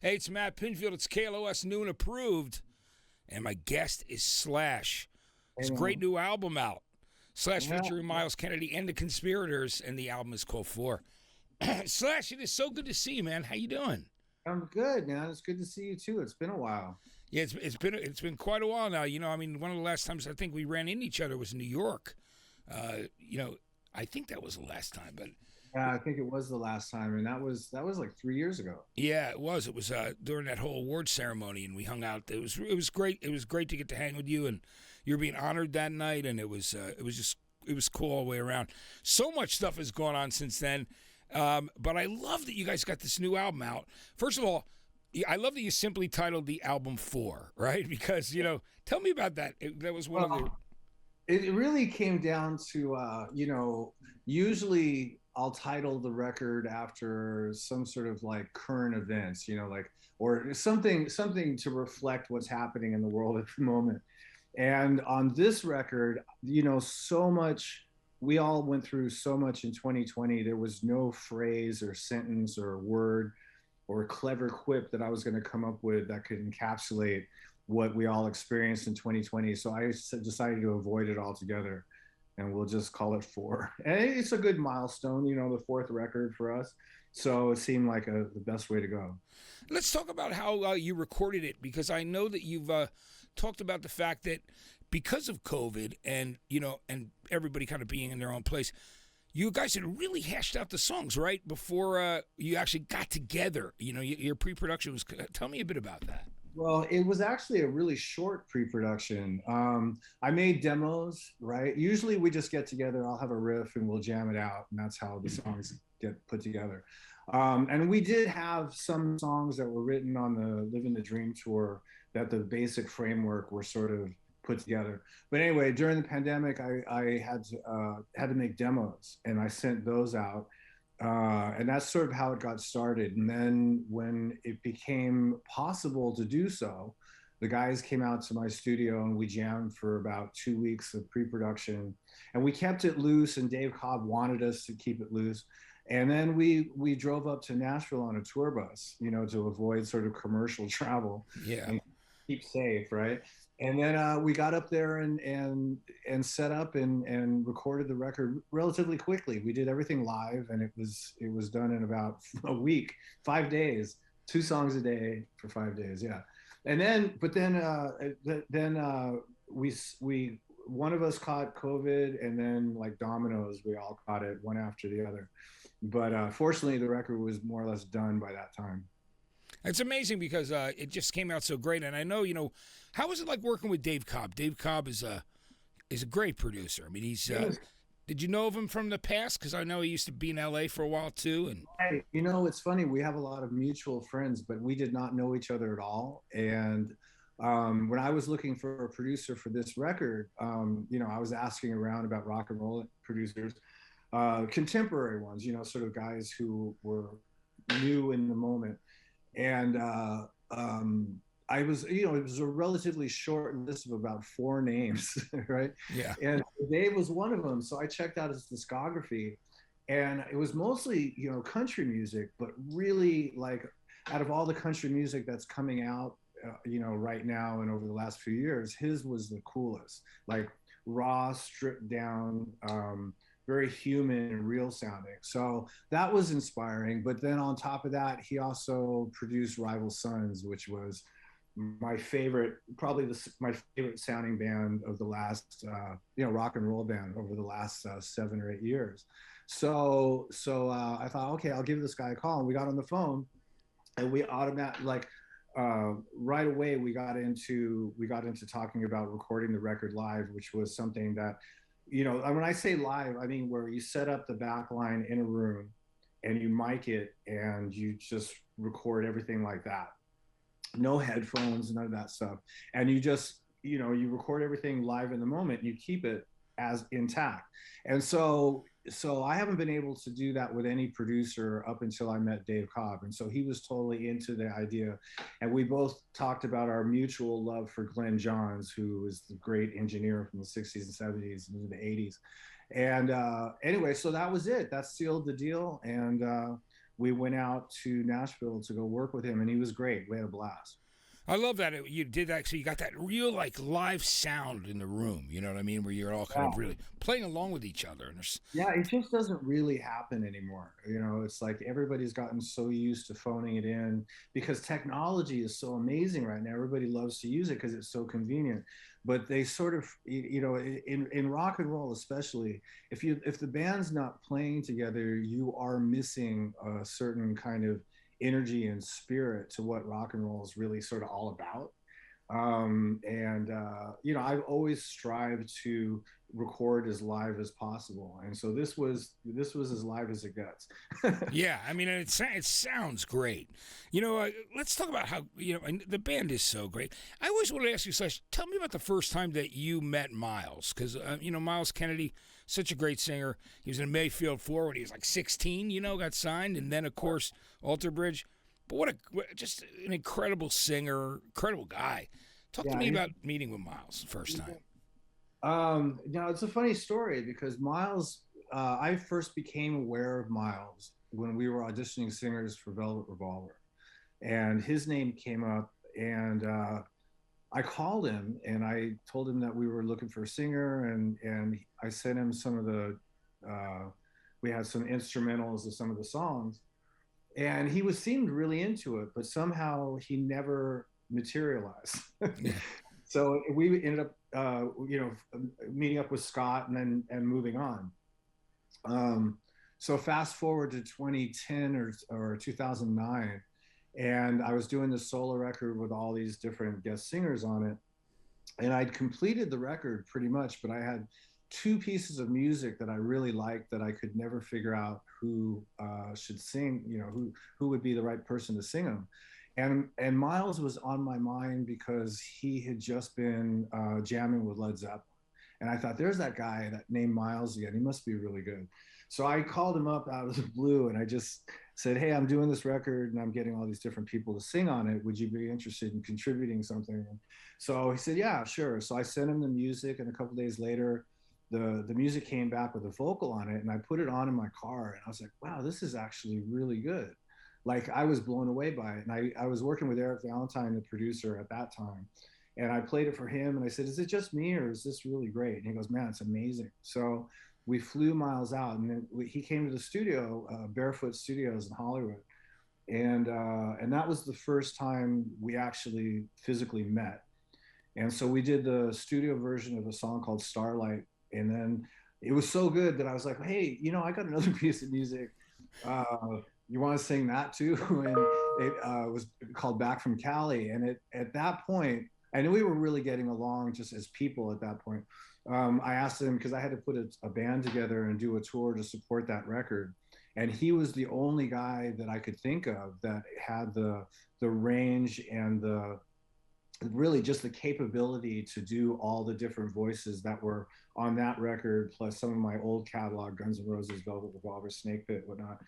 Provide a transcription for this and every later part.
Hey, it's Matt Pinfield. It's KLOS Noon Approved. And my guest is Slash. His great And new album out. Slash yeah, featuring Myles Kennedy and the Conspirators, and the album is called Four. Slash, it is so good to see you, man. How you doing? I'm good, man. It's good to see you too. It's been a while. Yeah, it's been quite a while now. I mean, one of the last times I think we ran into each other was in New York. I think that was the last time, but Yeah, I think it was the last time, and that was like 3 years ago. yeah, it was. It was during that whole award ceremony, and we hung out. It was great. It was great to get to hang with you, and you were being honored that night, and it was cool all the way around. So much stuff has gone on since then, but I love that you guys got this new album out. First of all, I love that you simply titled the album Four, right? Because tell me about that. That was one of the Well, it really came down to usually I'll title the record after some sort of like current events, like or something to reflect what's happening in the world at the moment. And on this record, so much we all went through so much in 2020. There was no phrase or sentence or word or clever quip that I was going to come up with that could encapsulate what we all experienced in 2020. So I decided to avoid it altogether, and we'll just call it four. And it's a good milestone, the fourth record for us. So it seemed like the best way to go. Let's talk about how you recorded it, because I know that you've talked about the fact that because of COVID and and everybody kind of being in their own place, you guys had really hashed out the songs right before you actually got together. Your pre-production was. Tell me a bit about that. Well, it was actually a really short pre-production. I made demos, right? Usually we just get together, I'll have a riff and we'll jam it out, and that's how the songs get put together. And we did have some songs that were written on the Living the Dream tour that the basic framework were sort of put together. But anyway, during the pandemic, I had to make demos, and I sent those out. And that's sort of how it got started. And then when it became possible to do so, the guys came out to my studio and we jammed for about 2 weeks of pre-production, and we kept it loose. And Dave Cobb wanted us to keep it loose. And then we drove up to Nashville on a tour bus, to avoid sort of commercial travel Yeah. and keep safe, right? And then we got up there and set up and recorded the record relatively quickly. We did everything live, and it was done in about a week, 5 days, 2 songs a day for 5 days. Yeah. And then we one of us caught COVID, and then like dominoes, we all caught it one after the other. But fortunately, the record was more or less done by that time. It's amazing because it just came out so great, and I know how was it like working with Dave Cobb? Dave Cobb is a great producer. I mean, he's. Did you know of him from the past? Because I know he used to be in LA for a while too, and Hey, it's funny. We have a lot of mutual friends, but we did not know each other at all. And when I was looking for a producer for this record, I was asking around about rock and roll producers, contemporary ones, sort of guys who were new in the moment. And I was, it was a relatively short list of about four names, right? yeah. And Dave was one of them. So I checked out his discography, and it was mostly, country music, but really like out of all the country music that's coming out, right now and over the last few years, his was the coolest, like raw, stripped down, very human and real sounding. So that was inspiring. But then on top of that, he also produced Rival Sons, which was my favorite, probably my favorite sounding band of the last, rock and roll band over the last 7 or 8 years. So I thought, okay, I'll give this guy a call. And we got on the phone, and we automatically right away we got into talking about recording the record live, which was something that, when I say live, I mean where you set up the back line in a room and you mic it and you just record everything like that. No headphones, none of that stuff. And you just, you record everything live in the moment, and you keep it as intact. And so I haven't been able to do that with any producer up until I met Dave Cobb. And so he was totally into the idea. And we both talked about our mutual love for Glenn Johns, who was the great engineer from the 60s and 70s and the 80s. And anyway, so that was it. That sealed the deal. And we went out to Nashville to go work with him, and he was great. We had a blast. I love that you did that. So you got that real like live sound in the room. You know what I mean? Where you're all kind of really playing along with each other. And Yeah, it just doesn't really happen anymore. You know, it's like everybody's gotten so used to phoning it in because technology is so amazing right now. Everybody loves to use it because it's so convenient. But they sort of, you know, in rock and roll especially, if the band's not playing together, you are missing a certain kind of energy and spirit to what rock and roll is really sort of all about. You know, I've always strived to record as live as possible, and so this was as live as it gets. yeah, I mean, it sounds great. You know, let's talk about how, you know, and the band is so great. I always want to ask you, Slash, tell me about the first time that you met Myles, because you know, Myles Kennedy, such a great singer. He was in Mayfield 4 when he was like 16. You know, got signed, and then of course Alter Bridge. But just an incredible singer, incredible guy. Talk to me about meeting with Myles the first time. You know, it's a funny story because Myles, I first became aware of Myles when we were auditioning singers for Velvet Revolver, and his name came up, and I called him and I told him that we were looking for a singer, and I sent him some of the, we had some instrumentals of some of the songs, and he seemed really into it, but somehow he never materialized. So we ended up, you know, meeting up with Scott and moving on. So fast forward to 2010 or 2009, and I was doing the solo record with all these different guest singers on it, and I'd completed the record pretty much, but I had two pieces of music that I really liked that I could never figure out who should sing, you know, who would be the right person to sing them. And Myles was on my mind because he had just been jamming with Led Zeppelin. And I thought, there's that guy that named Myles again. He must be really good. So I called him up out of the blue and I just said, hey, I'm doing this record and I'm getting all these different people to sing on it. Would you be interested in contributing something? So he said, yeah, sure. So I sent him the music, and a couple days later, the music came back with a vocal on it, and I put it on in my car, and I was like, wow, this is actually really good. Like, I was blown away by it. And I was working with Eric Valentine, the producer at that time, and I played it for him, and I said, is it just me or is this really great? And he goes, man, it's amazing. So we flew Myles out, and then he came to the studio, Barefoot Studios in Hollywood, and that was the first time we actually physically met. And so we did the studio version of a song called Starlight, and then it was so good that I was like, hey, you know, I got another piece of music. You want to sing that too? And it was called Back from Cali. And at that point, I knew we were really getting along just as people at that point. I asked him, because I had to put a band together and do a tour to support that record. And he was the only guy that I could think of that had the range and really just the capability to do all the different voices that were on that record, plus some of my old catalog, Guns N' Roses, Velvet Revolver, Snake Pit, whatnot.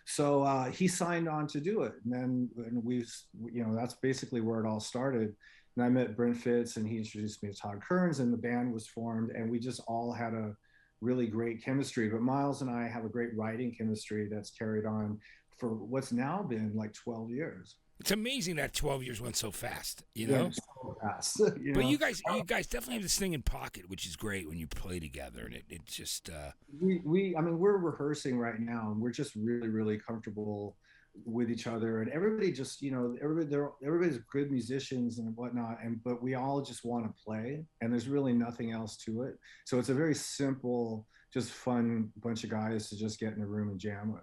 So he signed on to do it. And then you know, that's basically where it all started. And I met Brent Fitz, and he introduced me to Todd Kearns, and the band was formed, and we just all had a really great chemistry. But Myles and I have a great writing chemistry that's carried on for what's now been like 12 years. It's amazing that 12 years went so fast, you know? Yeah, so fast, you but know? you guys definitely have this thing in pocket, which is great when you play together, and it just I mean, we're rehearsing right now, and we're just really, really comfortable with each other, and everybody just, you know, everybody's good musicians and whatnot, but we all just want to play, and there's really nothing else to it. So it's a very simple, just fun bunch of guys to just get in a room and jam with.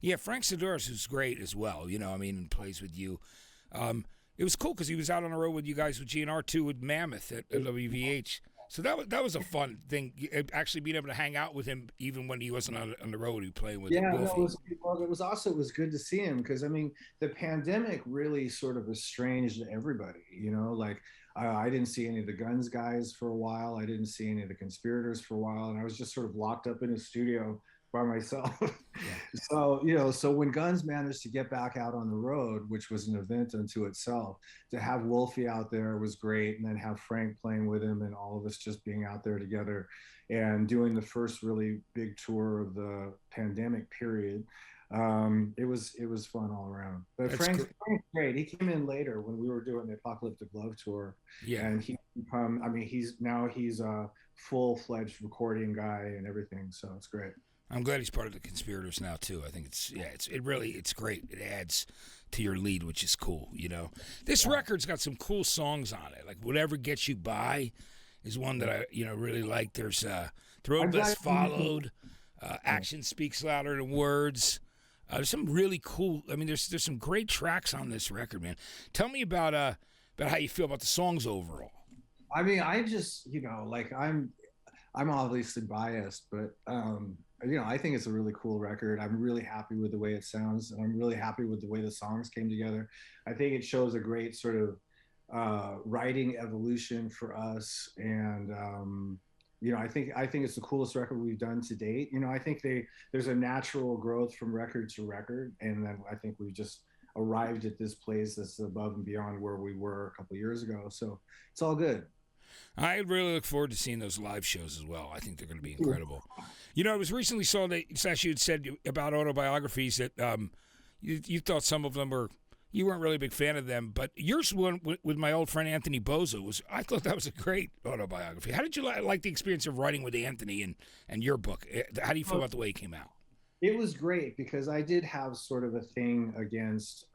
Yeah, Frank Sidoris is great as well. You know, I mean, plays with you. It was cool because he was out on the road with you guys with GNR too with Mammoth at WVH. So that was a fun thing. Actually, being able to hang out with him even when he wasn't on the road, he playing with. Yeah, no, it was good to see him because I mean the pandemic really sort of estranged everybody. You know, like I didn't see any of the Guns guys for a while. I didn't see any of the Conspirators for a while, and I was just sort of locked up in a studio by myself. Yeah. So, you know, so when Guns managed to get back out on the road, which was an event unto itself, to have Wolfie out there was great. And then have Frank playing with him and all of us just being out there together and doing the first really big tour of the pandemic period. It was fun all around. But That's Frank's great. He came in later when we were doing the Apocalyptic Love tour, yeah. and he's a full-fledged recording guy and everything. So it's great. I'm glad he's part of the Conspirators now too. I think it's great. It adds to your lead, which is cool. You know, this record's got some cool songs on it. Like Whatever Gets You By is one that I really like. There's The Road Less Followed, Action Speaks Louder Than Words. There's some really cool. I mean, there's some great tracks on this record, man. Tell me about how you feel about the songs overall. I mean, I just like I'm obviously biased, but I think it's a really cool record. I'm really happy with the way it sounds, and I'm really happy with the way the songs came together. I think it shows a great sort of writing evolution for us, and I think it's the coolest record we've done to date. I think there's a natural growth from record to record, and then I think we've just arrived at this place that's above and beyond where we were a couple of years ago. So it's all good. I really look forward to seeing those live shows as well. I think they're going to be incredible. I was recently saw that Sash, you had said about autobiographies that you thought some of them you weren't really a big fan of them, but yours one with my old friend Anthony Bozza I thought that was a great autobiography. How did you like the experience of writing with Anthony and your book? How do you feel about the way it came out? It was great because I did have sort of a thing against,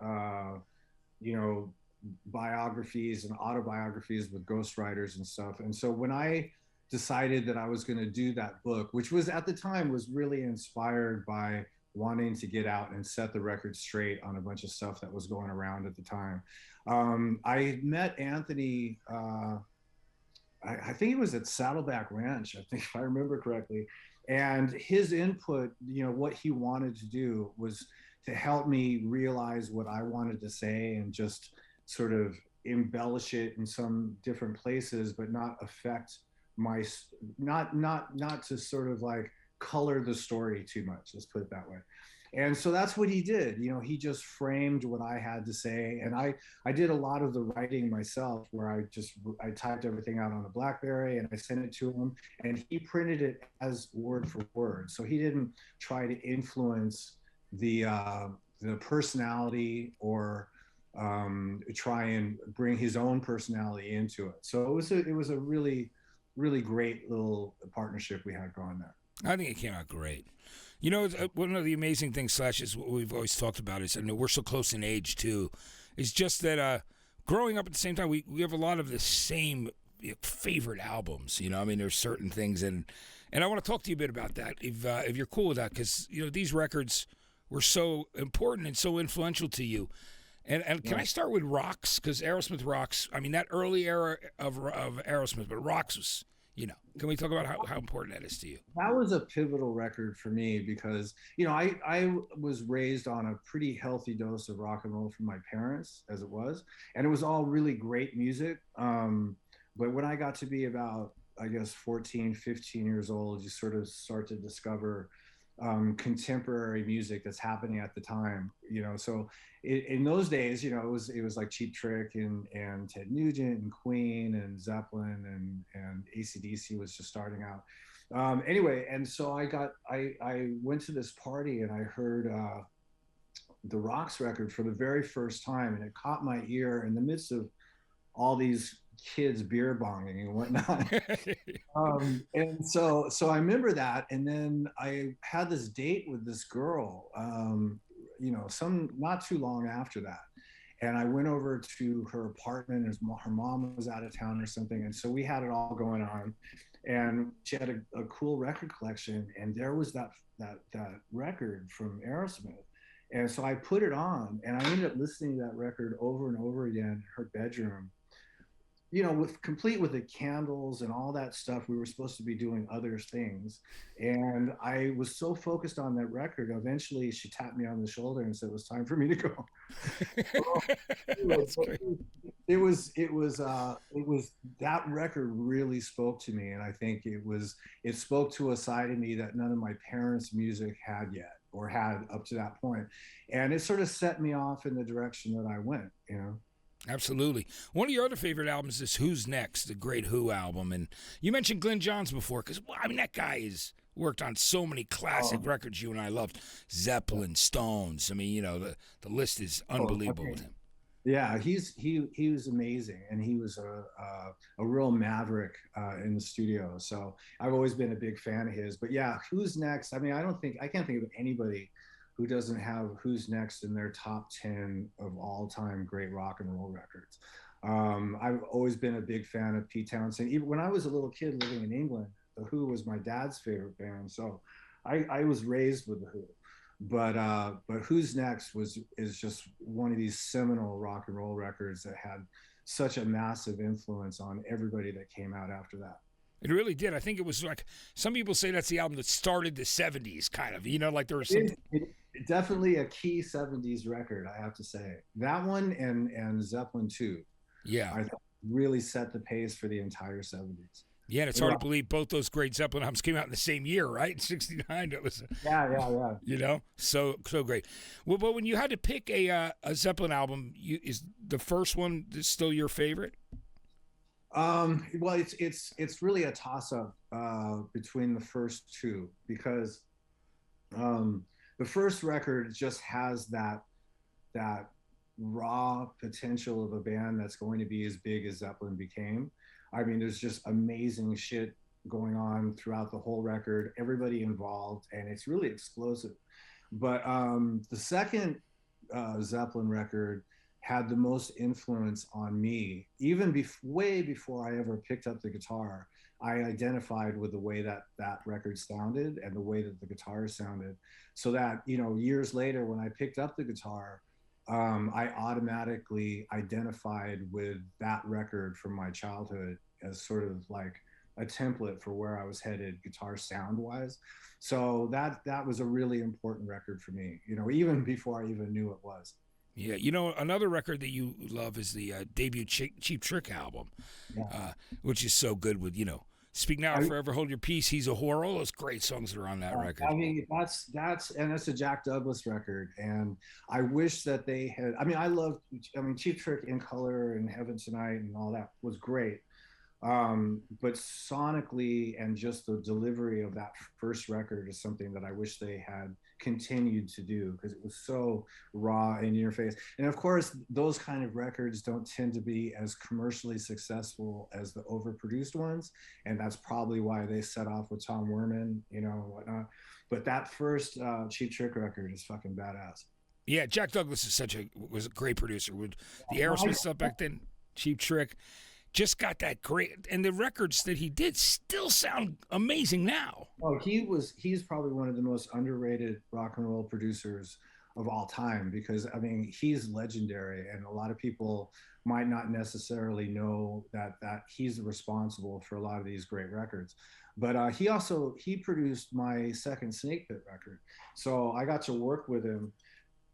biographies and autobiographies with ghostwriters and stuff. And so when I decided that I was going to do that book, which was at the time was really inspired by wanting to get out and set the record straight on a bunch of stuff that was going around at the time. I met Anthony, I think it was at Saddleback Ranch, I think if I remember correctly. And his input, what he wanted to do was to help me realize what I wanted to say and just sort of embellish it in some different places, but not affect not to sort of like color the story too much. Let's put it that way. And so that's what he did. He just framed what I had to say. And I did a lot of the writing myself where I typed everything out on a BlackBerry and I sent it to him and he printed it as word for word. So he didn't try to influence the personality or try and bring his own personality into it. So it was a really, really great little partnership we had going there. I think it came out great. One of the amazing things, Slash, is what we've always talked about is, I know we're so close in age too, is just that growing up at the same time, we have a lot of the same favorite albums. There's certain things, and I want to talk to you a bit about that, if you're cool with that, because these records were so important and so influential to you. And can I start with Rocks? Because Aerosmith rocks. I mean, that early era of Aerosmith, but Rocks was, can we talk about how important that is to you? That was a pivotal record for me because, I was raised on a pretty healthy dose of rock and roll from my parents as it was. And it was all really great music. But when I got to be about, I guess, 14, 15 years old, you sort of start to discover contemporary music that's happening at the time, so in those days, it was like Cheap Trick and Ted Nugent and Queen and Zeppelin and AC/DC was just starting out. Anyway, and so I went to this party and I heard the Rocks record for the very first time, and it caught my ear in the midst of all these kids beer bonging and whatnot. And so I remember that. And then I had this date with this girl, not too long after that. And I went over to her apartment and her mom was out of town or something. And so we had it all going on. And she had a cool record collection. And there was that record from Aerosmith. And so I put it on and I ended up listening to that record over and over again in her bedroom. Complete with the candles and all that stuff. We were supposed to be doing other things. And I was so focused on that record. Eventually she tapped me on the shoulder and said it was time for me to go. It was that record really spoke to me. And I think it spoke to a side of me that none of my parents' music had yet or had up to that point. And it sort of set me off in the direction that I went, Absolutely. One of your other favorite albums is Who's Next, the great Who album. And you mentioned Glenn Johns before, because, that guy is worked on so many classic records you and I loved. Zeppelin, Stones. I mean, you know, the list is unbelievable with him. Yeah, he was amazing, and he was a real maverick in the studio. So I've always been a big fan of his. But yeah, Who's Next? I mean, I can't think of anybody who doesn't have Who's Next in their top 10 of all time great rock and roll records. I've always been a big fan of Pete Townsend. Even when I was a little kid living in England, The Who was my dad's favorite band. So I was raised with The Who. But Who's Next is just one of these seminal rock and roll records that had such a massive influence on everybody that came out after that. It really did. I think it was like, some people say that's the album that started the 70s, kind of. You know, like there was some... Definitely a key 70s record, I have to say. That one and Zeppelin II. Yeah. I thought really set the pace for the entire 70s. Yeah, and it's hard to believe both those great Zeppelin albums came out in the same year, right? In '69, it was. Yeah. You know, so great. Well, but when you had to pick a Zeppelin album, is the first one still your favorite? Well, it's really a toss-up between the first two, because the first record just has that raw potential of a band that's going to be as big as Zeppelin became. I mean, there's just amazing shit going on throughout the whole record, everybody involved, and it's really explosive. But the second Zeppelin record had the most influence on me. Even way before I ever picked up the guitar, I identified with the way that record sounded and the way that the guitar sounded. So that, you know, years later when I picked up the guitar, I automatically identified with that record from my childhood as sort of like a template for where I was headed guitar sound wise. So that was a really important record for me, you know, even before I even knew it was. Yeah, you know, another record that you love is the debut Cheap Trick album, which is so good with, you know, Speak Now or Forever Hold Your Peace, He's a Whore, all those great songs that are on that record. I mean, that's a Jack Douglas record, and I wish that they had. I mean, Cheap Trick, In Color, and Heaven Tonight, and all that was great, but sonically and just the delivery of that first record is something that I wish they had continued to do, because it was so raw and in your face. And of course, those kind of records don't tend to be as commercially successful as the overproduced ones, and that's probably why they set off with Tom Werman, you know, and whatnot. But that first Cheap Trick record is fucking badass. Yeah, Jack Douglas was a great producer with the Aerosmith stuff back then. Cheap Trick just got that great, and the records that he did still sound amazing now. Oh, he's probably one of the most underrated rock and roll producers of all time, because I mean, he's legendary, and a lot of people might not necessarily know that he's responsible for a lot of these great records. But he produced my second Snake Pit record, so I got to work with him.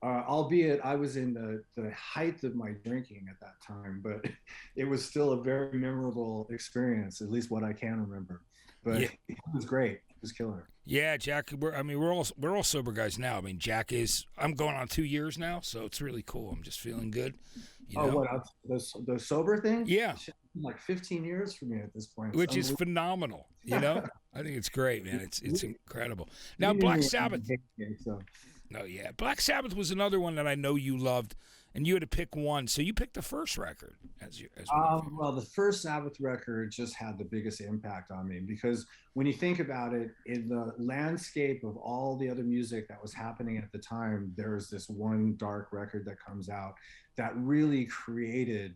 Albeit I was in the height of my drinking at that time, but it was still a very memorable experience, at least what I can remember. But yeah, it was great. It was killer. Yeah, Jack. We're all sober guys now. I mean, Jack is. I'm going on 2 years now, so it's really cool. I'm just feeling good. You know? What the sober thing? Yeah, like 15 years for me at this point, which is phenomenal. You know, I think it's great, man. It's incredible. Now, Black Sabbath. No, yeah. Black Sabbath was another one that I know you loved, and you had to pick one. So you picked the first record well, the first Sabbath record just had the biggest impact on me, because when you think about it, in the landscape of all the other music that was happening at the time, there was this one dark record that comes out that really created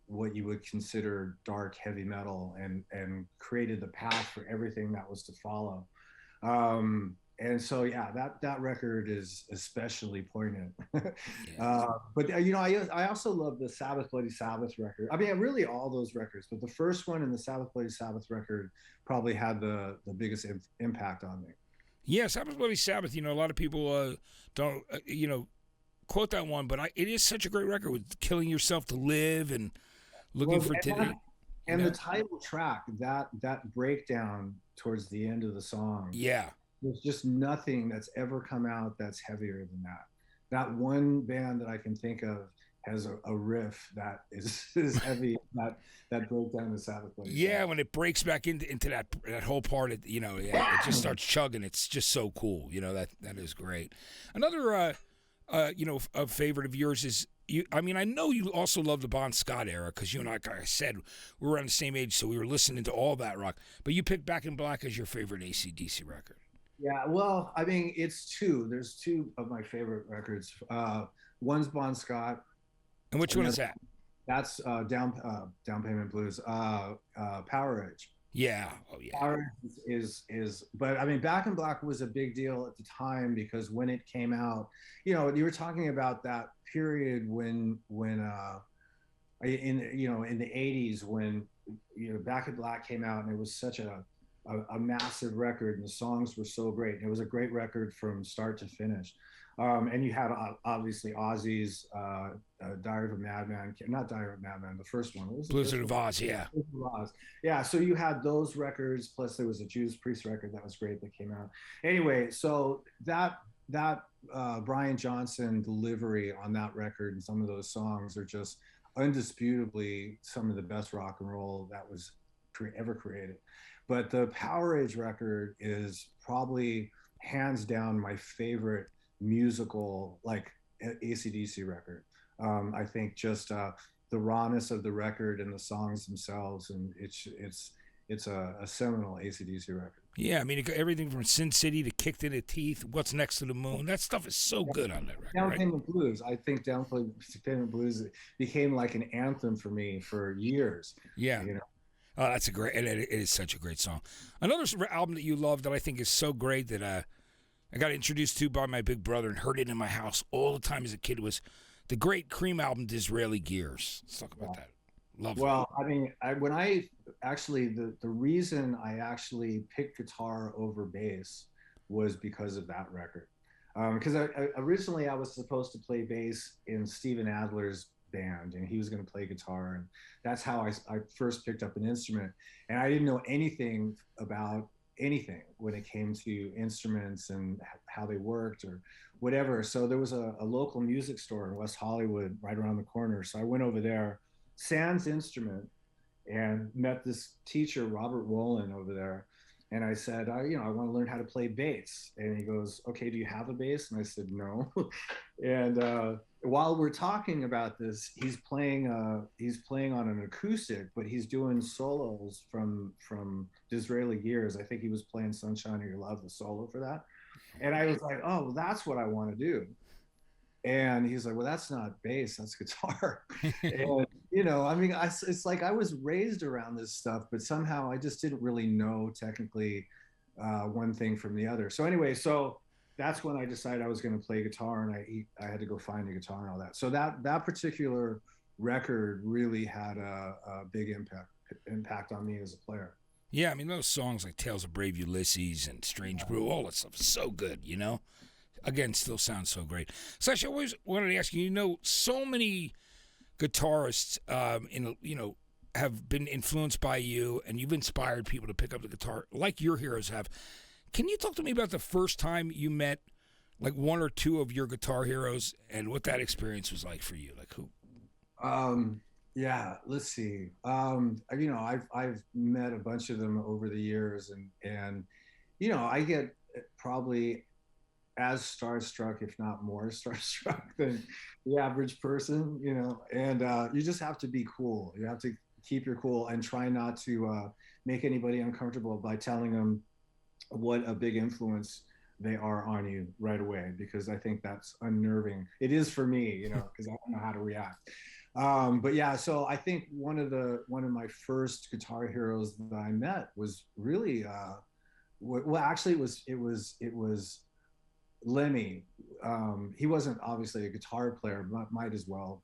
what you would consider dark heavy metal, and created the path for everything that was to follow. And so, yeah, that record is especially poignant. But, you know, I also love the Sabbath Bloody Sabbath record. I mean, really all those records, but the first one and the Sabbath Bloody Sabbath record probably had the biggest impact on me. Yeah, Sabbath Bloody Sabbath, you know, a lot of people don't, you know, quote that one, but it is such a great record with Killing Yourself to Live and Looking for Today. And the title track, that breakdown towards the end of the song. Yeah. There's just nothing that's ever come out that's heavier than that. That one band that I can think of has a riff that is heavy, that broke down the Sabbath plays. Yeah, when it breaks back into that whole part, yeah, it just starts chugging. It's just so cool. That is great. Another a favorite of yours is you. I mean, I know you also love the Bon Scott era because you and I, like I said, we were around the same age, so we were listening to all that rock. But you picked Back in Black as your favorite AC/DC record. Yeah, well, I mean, it's two. There's two of my favorite records. One's Bon Scott. And which one is that? That's Down Payment Blues. Power Age. Yeah. Oh yeah. Power is but I mean, Back in Black was a big deal at the time because when it came out, you were talking about that period when in the 80s when Back in Black came out, and it was such a massive record, and the songs were so great. And it was a great record from start to finish. And you had obviously Ozzy's Diary of a Madman, not Diary of a Madman, the first one. Blizzard of Oz, yeah. Yeah, so you had those records, plus there was a Judas Priest record that was great that came out. Anyway, so that Brian Johnson delivery on that record and some of those songs are just undisputably some of the best rock and roll that was ever created. But the Power Age record is probably hands down my favorite musical, like AC/DC record. I think just the rawness of the record and the songs themselves, and it's a seminal AC/DC record. Yeah, I mean, everything from Sin City to Kicked in the Teeth, What's Next to the Moon, that stuff is so good on that record. Downplaying Blues, I think Downplaying Blues became like an anthem for me for years. Yeah. Oh, that's it is such a great song. Another album that you love that I think is so great that I got introduced to by my big brother and heard it in my house all the time as a kid was the great Cream album, Disraeli Gears. Let's talk about that. Love it. Well, I mean, the reason I actually picked guitar over bass was because of that record. Because originally I was supposed to play bass in Steven Adler's band, and he was going to play guitar, and that's how I first picked up an instrument. And I didn't know anything about anything when it came to instruments and how they worked or whatever. So there was a local music store in West Hollywood right around the corner. So I went over there, sans instrument, and met this teacher, Robert Rowland, over there. And I said, I want to learn how to play bass. And he goes, okay, do you have a bass? And I said, no. And while we're talking about this, he's playing on an acoustic, but he's doing solos from Disraeli Gears. I think he was playing Sunshine of Your Love, the solo for that. And I was like, oh, that's what I want to do. And he's like, well, that's not bass, that's guitar. And, I mean, it's like I was raised around this stuff, but somehow I just didn't really know technically one thing from the other. So anyway, that's when I decided I was going to play guitar, and I had to go find a guitar and all that. So that particular record really had a big impact on me as a player. Yeah, I mean, those songs like Tales of Brave Ulysses and Strange Brew, all that stuff is so good, Again, still sounds so great. Sash, I always wanted to ask you, so many guitarists, have been influenced by you, and you've inspired people to pick up the guitar like your heroes have. Can you talk to me about the first time you met, like, one or two of your guitar heroes and what that experience was like for you? Like who? Yeah, let's see. I've met a bunch of them over the years, and I get probably as starstruck, if not more starstruck than the average person, and you just have to be cool. You have to keep your cool and try not to make anybody uncomfortable by telling them what a big influence they are on you right away, because I think that's unnerving. It is for me, because I don't know how to react. But yeah, so I think one of my first guitar heroes that I met was really it was Lemmy. He wasn't obviously a guitar player, but might as well.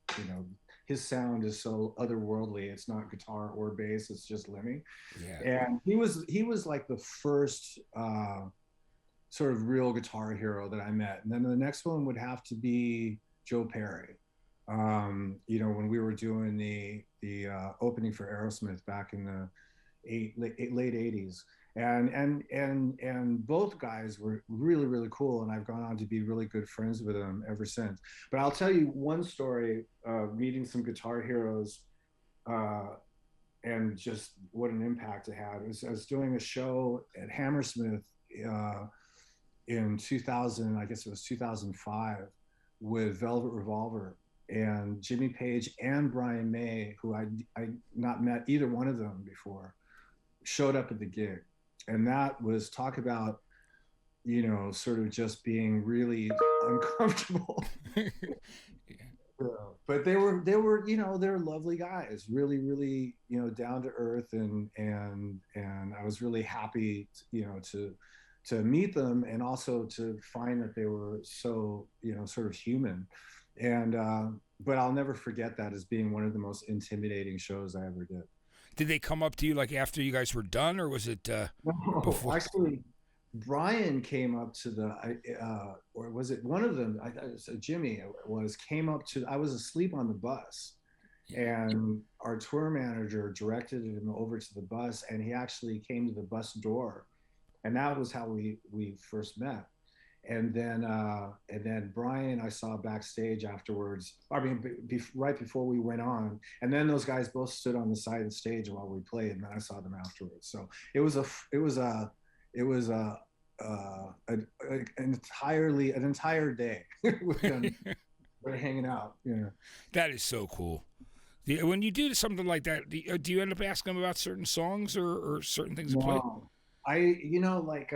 His sound is so otherworldly. It's not guitar or bass. It's just Lemmy. Yeah. And he was like the first sort of real guitar hero that I met. And then the next one would have to be Joe Perry. When we were doing the opening for Aerosmith back in the late 80s. And both guys were really, really cool, and I've gone on to be really good friends with them ever since. But I'll tell you one story of meeting some guitar heroes, uh, and just what an impact it had. I was doing a show at Hammersmith in 2000, I guess it was 2005, with Velvet Revolver, and Jimmy Page and Brian May, who I not met either one of them before, showed up at the gig. And that was, talk about, you know, sort of just being really uncomfortable. Yeah. But they were, you know, they're lovely guys, really, really, you know, down to earth, and I was really happy, you know, to meet them, and also to find that they were so, you know, sort of human. And but I'll never forget that as being one of the most intimidating shows I ever did. Did they come up to you like after you guys were done, or was it No, before? actually, Brian came up to the, or was it one of them? I thought it was Jimmy. Came up to. I was asleep on the bus, Yeah. and our tour manager directed him over to the bus, and he actually came to the bus door, and that was how we first met. And then Brian I saw backstage afterwards. I mean, right before we went on, and then those guys both stood on the side of the stage while we played, and then I saw them afterwards. So it was an entire day with them. We're hanging out. Yeah. That is so cool. When you do something like that, do you end up asking them about certain songs or certain things to play? No, you know, like,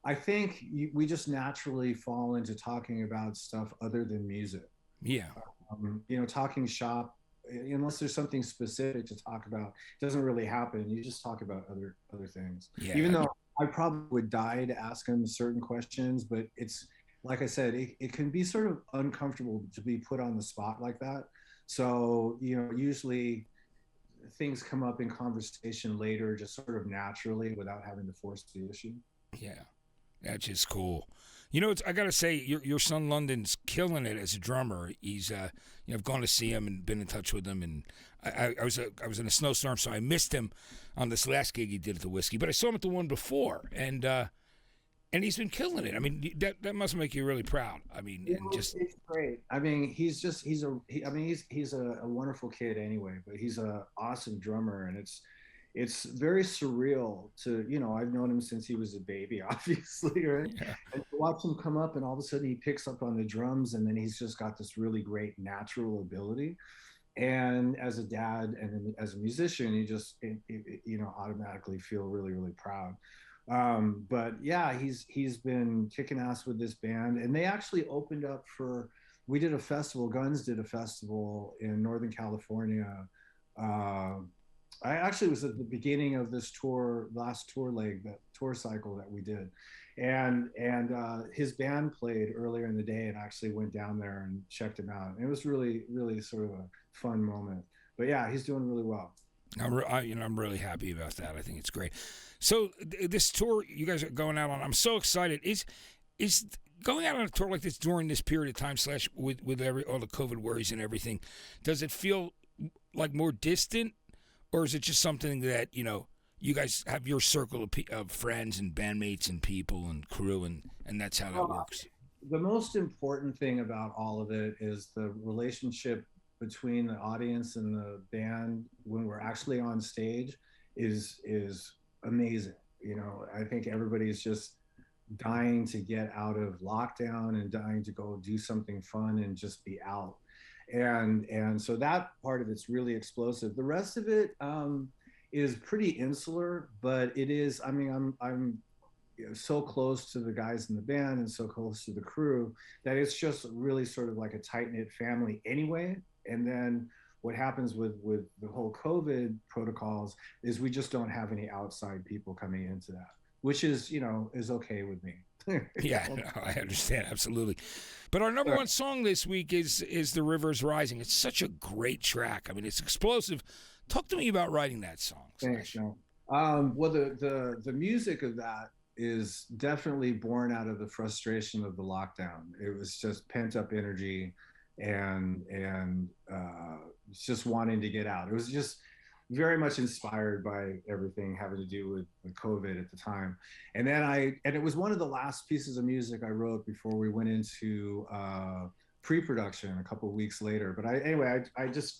I think we just naturally fall into talking about stuff other than music. Yeah. You know, talking shop, unless there's something specific to talk about, doesn't really happen. You just talk about other things. Yeah. Even though I probably would die to ask them certain questions, but it's like I said, it can be sort of uncomfortable to be put on the spot like that. So, you know, usually things come up in conversation later, just sort of naturally, without having to force the issue. Yeah. That's just cool. You know, I gotta say, your son London's killing it as a drummer. He's, you know, I've gone to see him and been in touch with him, and I was in a snowstorm, so I missed him on this last gig he did at the Whiskey, but I saw him at the one before, and he's been killing it. I mean, that must make you really proud. I mean, and just it's great. I mean, he's a wonderful kid anyway, but he's a awesome drummer, and it's very surreal to, you know, I've known him since he was a baby, obviously, right? yeah, And to watch him come up, and all of a sudden he picks up on the drums, and then he's just got this really great natural ability. And as a dad and as a musician, you just, you know, automatically feel really, really proud. But yeah, he's been kicking ass with this band, and they actually opened up for. We did a festival. Guns did a festival in Northern California. I actually was at the beginning of this tour, last tour leg, that tour cycle that we did, and his band played earlier in the day, and I actually went down there and checked him out. And it was really, really sort of a fun moment. But yeah, he's doing really well. I'm really happy about that. I think it's great. So this tour you guys are going out on, I'm so excited. Is going out on a tour like this during this period of time / with all the COVID worries and everything, does it feel like more distant? Or is it just something that, you know, you guys have your circle of friends and bandmates and people and crew, and that's how that works? The most important thing about all of it is the relationship between the audience and the band when we're actually on stage is amazing. You know, I think everybody's just dying to get out of lockdown and dying to go do something fun and just be out. And so that part of it's really explosive. The rest of it is pretty insular, but it is. I mean, I'm you know, so close to the guys in the band and so close to the crew that it's just really sort of like a tight knit family anyway. And then what happens with the whole COVID protocols is we just don't have any outside people coming into that, which is, you know, is okay with me. Yeah, no, I understand, absolutely. But our number one song this week is The River's Rising. It's such a great track. I mean, it's explosive. Talk to me about writing that song. Thanks, Sean. Well, the music of that is definitely born out of the frustration of the lockdown. It was just pent up energy and just wanting to get out. It was just very much inspired by everything having to do with COVID at the time. And it was one of the last pieces of music I wrote before we went into pre-production a couple of weeks later. But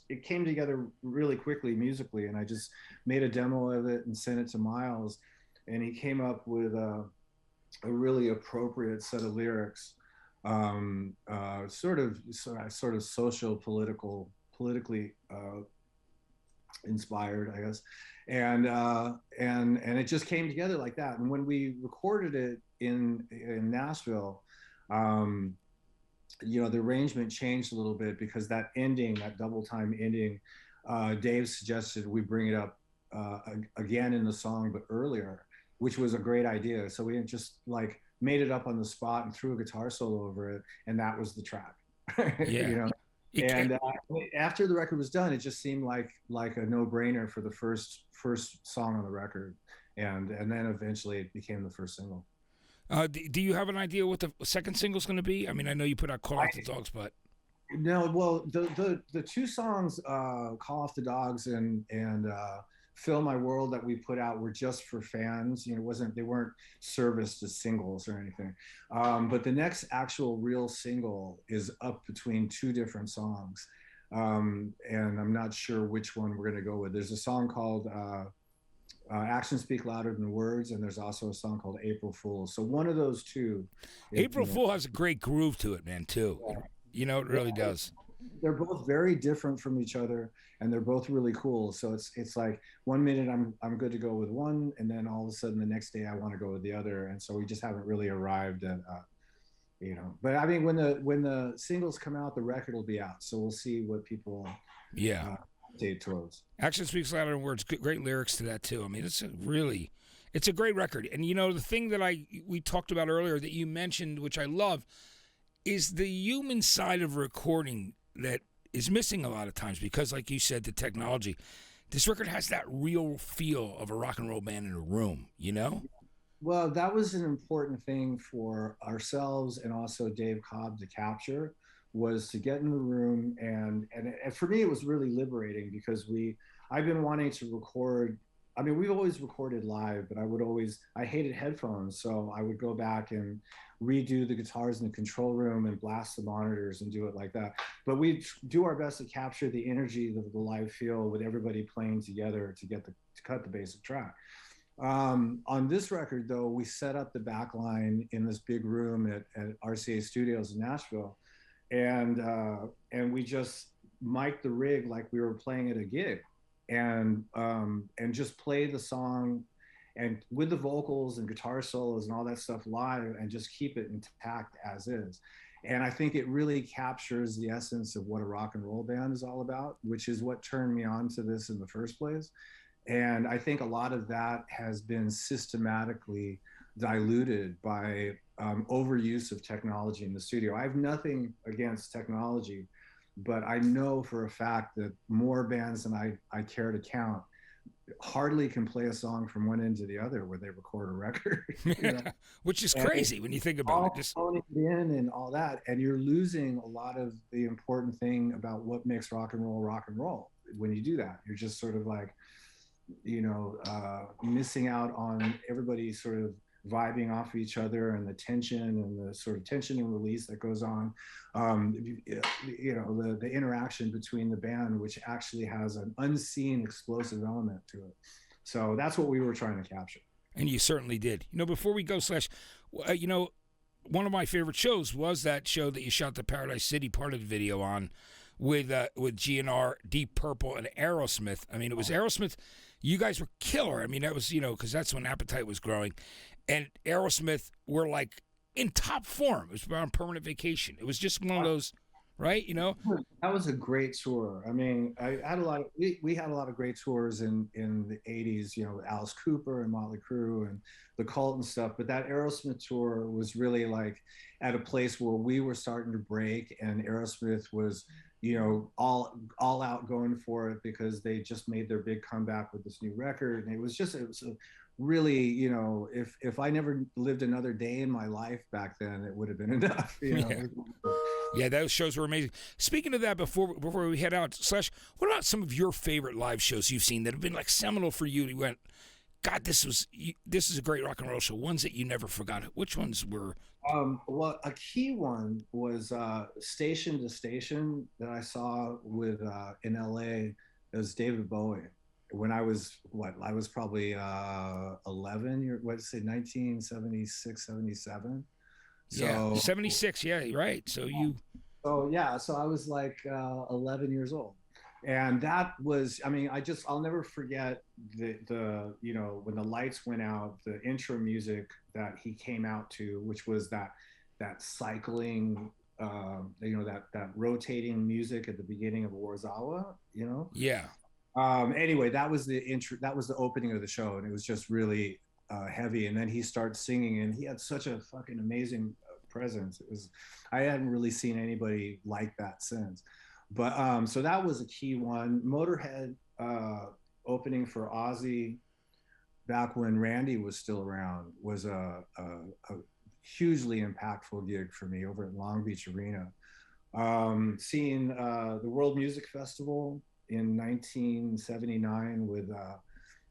it came together really quickly musically, and I just made a demo of it and sent it to Myles, and he came up with a really appropriate set of lyrics, sort of politically inspired, I guess, and it just came together like that. And when we recorded it in Nashville, the arrangement changed a little bit because that double time ending, Dave suggested we bring it up again in the song, but earlier, which was a great idea. So we just like made it up on the spot and threw a guitar solo over it, and that was the track. Yeah. And after the record was done, it just seemed like a no-brainer for the first song on the record, and then eventually it became the first single. Do you have an idea what the second single's going to be? I mean, I know you put out "Call Off the Dogs," but no. Well, the two songs, "Call Off the Dogs" and "Fill My World" that we put out were just for fans. They weren't serviced as singles or anything. But the next actual real single is up between two different songs, and I'm not sure which one we're going to go with. There's a song called "Actions Speak Louder Than Words," and there's also a song called "April Fool." So one of those two. April Fool has a great groove to it, man. Too. Yeah. It really does. They're both very different from each other, and they're both really cool. So it's like 1 minute I'm good to go with one, and then all of a sudden the next day I want to go with the other, and so we just haven't really arrived at But I mean, when the singles come out, the record will be out, so we'll see what people date towards. Action Speaks Louder Than Words. Great lyrics to that too. I mean, it's a great record. And the thing that we talked about earlier that you mentioned, which I love, is the human side of recording that is missing a lot of times because, like you said, the technology. This record has that real feel of a rock and roll band in a room, Well, that was an important thing for ourselves and also Dave Cobb to capture, was to get in the room. And for me, it was really liberating because I've been wanting to record. I mean, we've always recorded live, but I hated headphones. So I would go back and redo the guitars in the control room and blast the monitors and do it like that. But we do our best to capture the energy of the live feel with everybody playing together to cut the basic track. On this record, though, we set up the back line in this big room at RCA Studios in Nashville, and we just mic'd the rig like we were playing at a gig, and just play the song and with the vocals and guitar solos and all that stuff live, and just keep it intact as is. And I think it really captures the essence of what a rock and roll band is all about, which is what turned me on to this in the first place. And I think a lot of that has been systematically diluted by overuse of technology in the studio. I have nothing against technology, but I know for a fact that more bands than I care to count hardly can play a song from one end to the other where they record a record. Which is crazy when you think about it. Just phoning it in and all that, and you're losing a lot of the important thing about what makes rock and roll. When you do that, you're just sort of like, missing out on everybody sort of vibing off each other and the tension and the sort of tension and release that goes on. The interaction between the band, which actually has an unseen explosive element to it. So that's what we were trying to capture. And you certainly did. Before we go, Slash, one of my favorite shows was that show that you shot the Paradise City part of the video on with GNR, Deep Purple, and Aerosmith. I mean, it was Aerosmith. You guys were killer. I mean, that was, because that's when Appetite was growing. And Aerosmith were like in top form. It was on permanent vacation. It was just one of those, right? That was a great tour. I mean, we had a lot of great tours in the 80s, with Alice Cooper and Motley Crue and the Cult and stuff. But that Aerosmith tour was really like at a place where we were starting to break, and Aerosmith was, all out going for it because they just made their big comeback with this new record. And it was a really, if I never lived another day in my life back then, it would have been enough. Yeah, those shows were amazing. Speaking of that, before we head out, Slash, what about some of your favorite live shows you've seen that have been like seminal for you? You went, God, this is a great rock and roll show. Ones that you never forgot. Which ones were? Well, a key one was Station to Station that I saw with in LA. It was David Bowie. When I was I was probably 11. What's it? 1976, 77. Yeah, So 76. Yeah, right. So you. So yeah, so I was like 11 years old, and that was, I mean, I'll never forget the when the lights went out, the intro music that he came out to, which was that cycling, that rotating music at the beginning of Warzawa, Yeah. Anyway, that was the intro, that was the opening of the show, and it was just really heavy. And then he starts singing, and he had such a fucking amazing presence. I hadn't really seen anybody like that since. But so that was a key one. Motorhead opening for Ozzy back when Randy was still around was a hugely impactful gig for me over at Long Beach Arena. Seeing the World Music Festival in 1979 with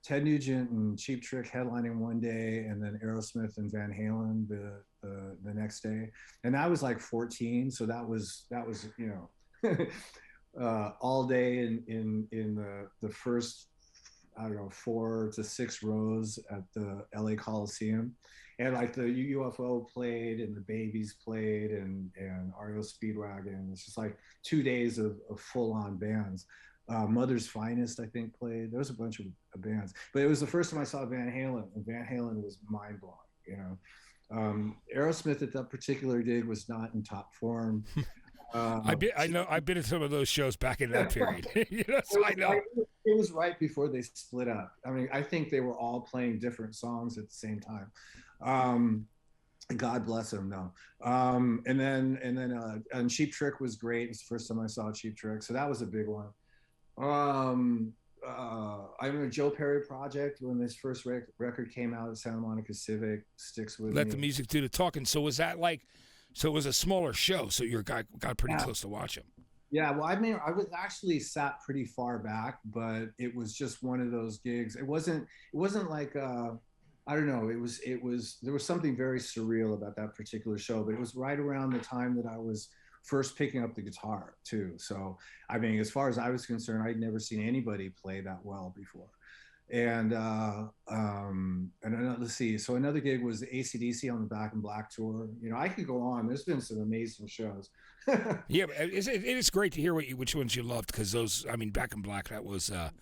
Ted Nugent and Cheap Trick headlining one day, and then Aerosmith and Van Halen the next day, and I was like 14, so that was all day in the first, I don't know, 4 to 6 rows at the LA Coliseum, and like the UFO played and the Babies played and REO Speedwagon. It's just like 2 days of full-on bands. Mother's Finest, I think, played. There was a bunch of bands, but it was the first time I saw Van Halen, and Van Halen was mind-blowing. Aerosmith at that particular gig was not in top form. I've been at some of those shows back in that period. So I know. It was right before they split up. I mean, I think they were all playing different songs at the same time. God bless them, though. And then Cheap Trick was great. It was the first time I saw Cheap Trick, so that was a big one. I remember Joe Perry Project, when this first record came out at Santa Monica Civic, sticks with me. Let the music do the talking. So was that like? So it was a smaller show, so you got pretty close to watch him. Yeah, well, I mean, I was actually sat pretty far back, but it was just one of those gigs. It wasn't like I don't know. It was there was something very surreal about that particular show, but it was right around the time that I was first picking up the guitar too. So I mean, as far as I was concerned, I'd never seen anybody play that well before. And let's see. So another gig was AC/DC on the Back in Black tour. I could go on. There's been some amazing shows. Yeah, but it is great to hear which ones you loved, because those. I mean, Back in Black, that was an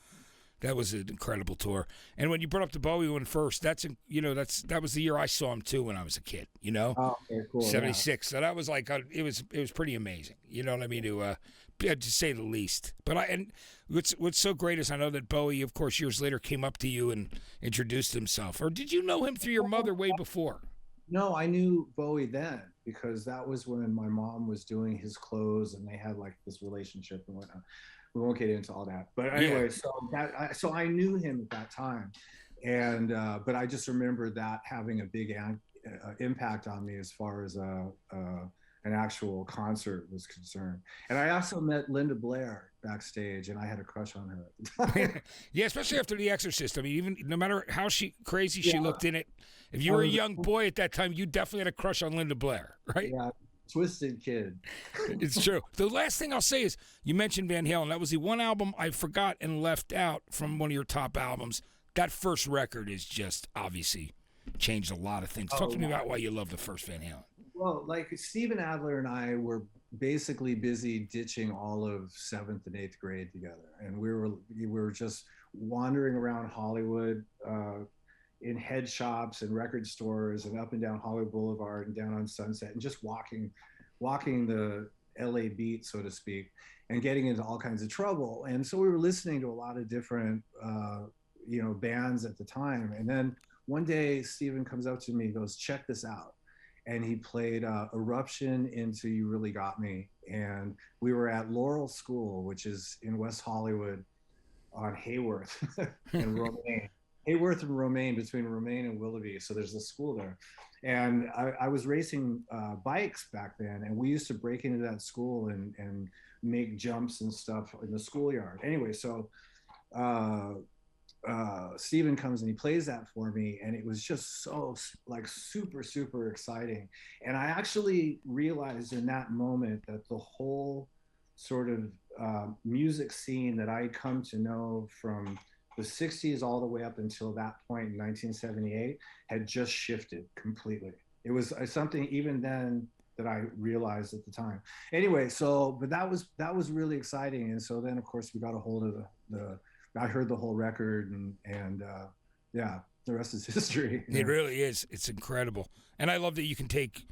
incredible tour. And when you brought up the Bowie one first, that was the year I saw him too when I was a kid. Oh, okay, cool. 76. Yeah. So that was like it was pretty amazing. You know what I mean? To say the least. But what's so great is I know that Bowie, of course, years later came up to you and introduced himself. Or did you know him through your mother way before? No, I knew Bowie then, because that was when my mom was doing his clothes, and they had like this relationship and whatnot. We won't get into all that. But anyway, so I knew him at that time, and but I just remember that having a big impact on me as far as an actual concert was concerned. And I also met Linda Blair backstage, and I had a crush on her at the time. Yeah, especially after The Exorcist. I mean, even no matter how crazy she looked in it, if you were a young boy at that time, you definitely had a crush on Linda Blair, right? Yeah, twisted kid. It's true. The last thing I'll say is, you mentioned Van Halen. That was the one album I forgot and left out from one of your top albums. That first record is just obviously changed a lot of things. Talk to me about why you love the first Van Halen. Well, like Steven Adler and I were basically busy ditching all of 7th and 8th grade together, and we were just wandering around Hollywood, in head shops and record stores, and up and down Hollywood Boulevard and down on Sunset, and just walking the LA beat, so to speak, and getting into all kinds of trouble. And so we were listening to a lot of different bands at the time. And then one day Steven comes up to me, goes, "Check this out." And he played Eruption into You Really Got Me. And we were at Laurel School, which is in West Hollywood on Hayworth and Romaine. Hayworth and Romaine, between Romaine and Willoughby. So there's a school there. And I was racing bikes back then, and we used to break into that school and make jumps and stuff in the schoolyard. Anyway, so Steven comes and he plays that for me, and it was just so like super exciting. And I actually realized in that moment that the whole sort of music scene that I'd come to know from the 60s all the way up until that point in 1978 had just shifted completely. It was something even then that I realized at the time. Anyway, so but that was really exciting. And so then of course we got a hold of the I heard the whole record, and yeah, the rest is history. It really is. It's incredible. And I love that you can take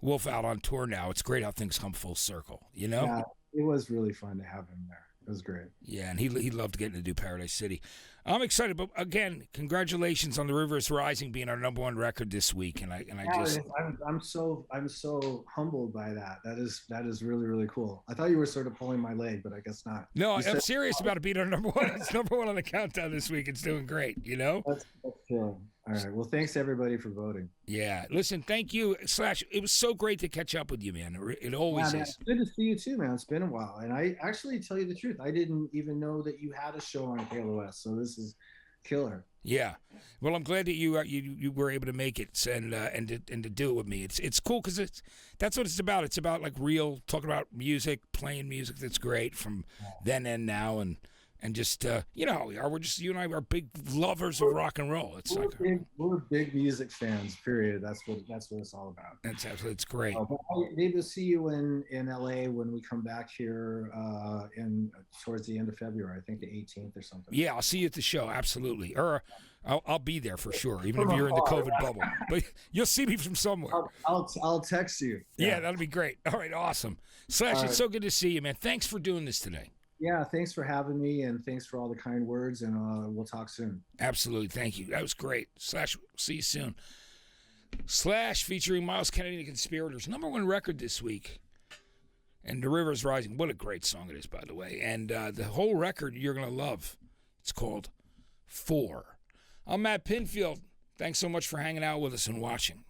Wolf out on tour now. It's great how things come full circle, you know? Yeah, it was really fun to have him there. It was great. Yeah, and he loved getting to do Paradise City. I'm excited, but again, congratulations on The River is Rising being our #1 record this week. And I'm so humbled by that. That is really cool. I thought you were sort of pulling my leg, but I guess not. No, I'm serious about it being our #1. It's #1 on the countdown this week. It's doing great, you know? That's cool. All right. Well, thanks everybody for voting. Yeah. Listen, thank you, Slash. It was so great to catch up with you, man. It always is. Man, it's good to see you too, man. It's been a while. And I actually, tell you the truth, I didn't even know that you had a show on KLOS. So this is killer. Yeah. Well, I'm glad that you were able to make it and to do it with me. It's cool because that's what it's about. It's about like real talking about music, playing music that's great from then and now, and just you know, you and I are big lovers of rock and roll. It's we're big music fans. Period. That's what it's all about. That's absolutely, it's great. Maybe we'll see you in LA when we come back here towards the end of February. I think the 18th or something. Yeah, I'll see you at the show. Absolutely. Or I'll be there for sure, even if you're in the COVID bubble. But you'll see me from somewhere. I'll text you. Yeah, that'll be great. All right, awesome. Slash, it's so good to see you, man. Thanks for doing this today. Yeah, thanks for having me, and thanks for all the kind words, and we'll talk soon. Absolutely, thank you. That was great. Slash, see you soon. Slash featuring Myles Kennedy The Conspirators, #1 record this week. And The River is Rising. What a great song it is, by the way. And the whole record you're going to love. It's called 4. I'm Matt Pinfield. Thanks so much for hanging out with us and watching.